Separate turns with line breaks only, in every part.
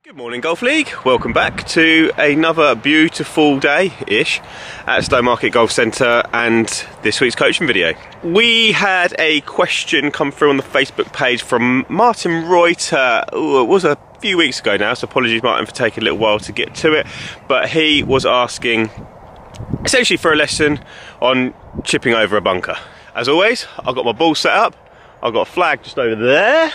Good morning Golf League, welcome back to another beautiful day-ish at Stowmarket Golf Centre and this week's coaching video. We had a question come through on the Facebook page from Martin Reuter. It was a few weeks ago now, so apologies Martin for taking a little while to get to it, but he was asking essentially for a lesson on chipping over a bunker. As always, I've got my ball set up, I've got a flag just over there,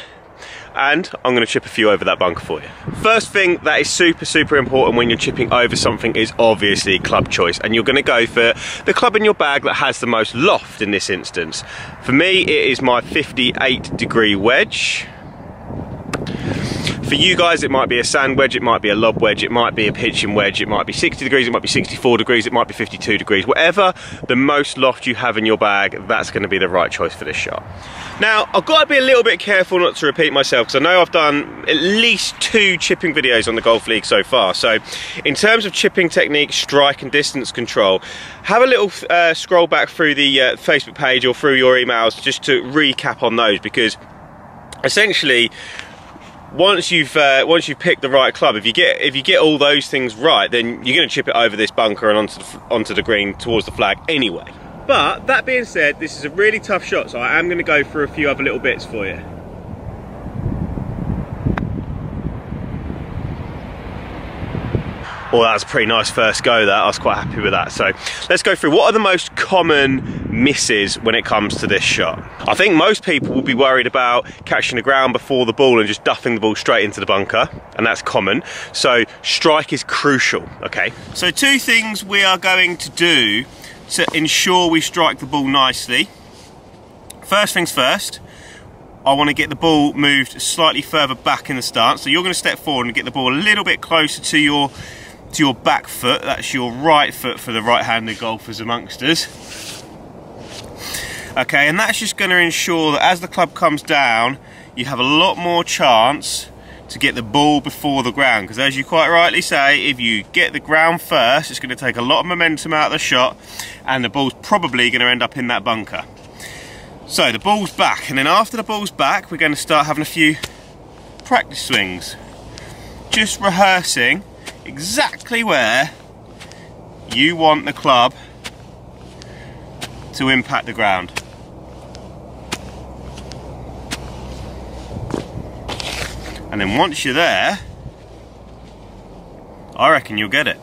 and I'm going to chip a few over that bunker for you. First thing that is super important when you're chipping over something is obviously club choice, and you're going to go for the club in your bag that has the most loft in this instance. For me it is my 58-degree wedge. For you guys it might be a sand wedge, it might be a lob wedge, it might be a pitching wedge, it might be 60 degrees, it might be 64 degrees, it might be 52 degrees. Whatever the most loft you have in your bag, that's going to be the right choice for this shot. Now, I've got to be a little bit careful not to repeat myself, because I know I've done at least 2 chipping videos on the Golf League so far. So, in terms of chipping technique, strike and distance control, have a little scroll back through the Facebook page or through your emails just to recap on those, because essentially, once you've picked the right club, if you get all those things right, then you're going to chip it over this bunker and onto the green towards the flag anyway. But that being said, this is a really tough shot, so I am going to go through a few other little bits for you. Well, that was a pretty nice first go, that. I was quite happy with that. So let's go through what are the most common misses when it comes to this shot. I think most people will be worried about catching the ground before the ball and just duffing the ball straight into the bunker, and that's common. So strike is crucial, okay? So 2 things we are going to do to ensure we strike the ball nicely. First things first, I want to get the ball moved slightly further back in the stance. So you're going to step forward and get the ball a little bit closer to your back foot. That's your right foot for the right-handed golfers amongst us. Okay, and that's just going to ensure that as the club comes down, you have a lot more chance to get the ball before the ground, because as you quite rightly say, if you get the ground first, it's going to take a lot of momentum out of the shot, and the ball's probably going to end up in that bunker. So the ball's back, and then after the ball's back, we're going to start having a few practice swings, just rehearsing exactly where you want the club to impact the ground. And then once you're there, I reckon you'll get it.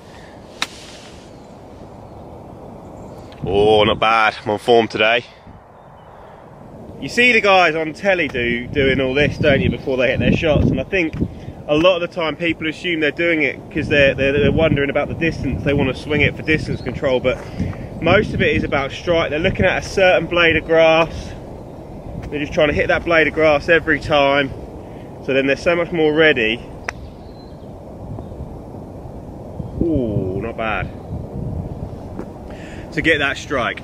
Oh, not bad. I'm on form today. You see the guys on telly doing all this, don't you, before they hit their shots? And I think a lot of the time people assume they're doing it because they're wondering about the distance. They want to swing it for distance control, but most of it is about strike. They're looking at a certain blade of grass. They're just trying to hit that blade of grass every time. So then they're so much more ready. Ooh, not bad. To get that strike.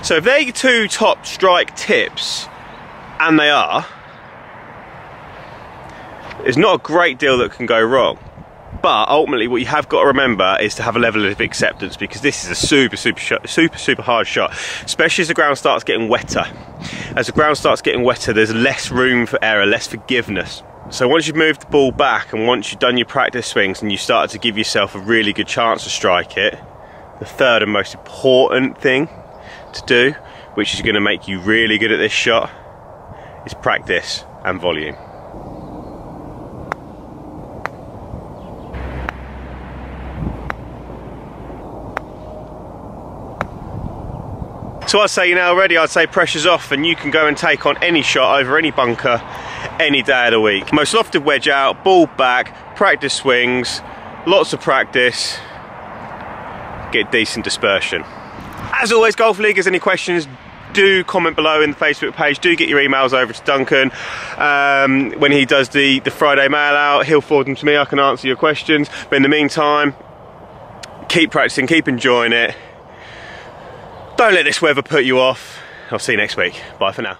So if they're your 2 top strike tips, and they are, there's not a great deal that can go wrong. But ultimately what you have got to remember is to have a level of acceptance, because this is a super hard shot, especially as the ground starts getting wetter. As the ground starts getting wetter, there's less room for error, less forgiveness. So once you've moved the ball back and once you've done your practice swings and you start to give yourself a really good chance to strike it, the third and most important thing to do, which is going to make you really good at this shot, is practice and volume. So I'd say, you know, already I'd say pressure's off and you can go and take on any shot over any bunker any day of the week. Most lofted wedge out, ball back, practice swings, lots of practice, get decent dispersion. As always, Golf League, has any questions, do comment below in the Facebook page. Do get your emails over to Duncan. When he does the Friday mail out, he'll forward them to me, I can answer your questions. But in the meantime, keep practicing, keep enjoying it. Don't let this weather put you off. I'll see you next week. Bye for now.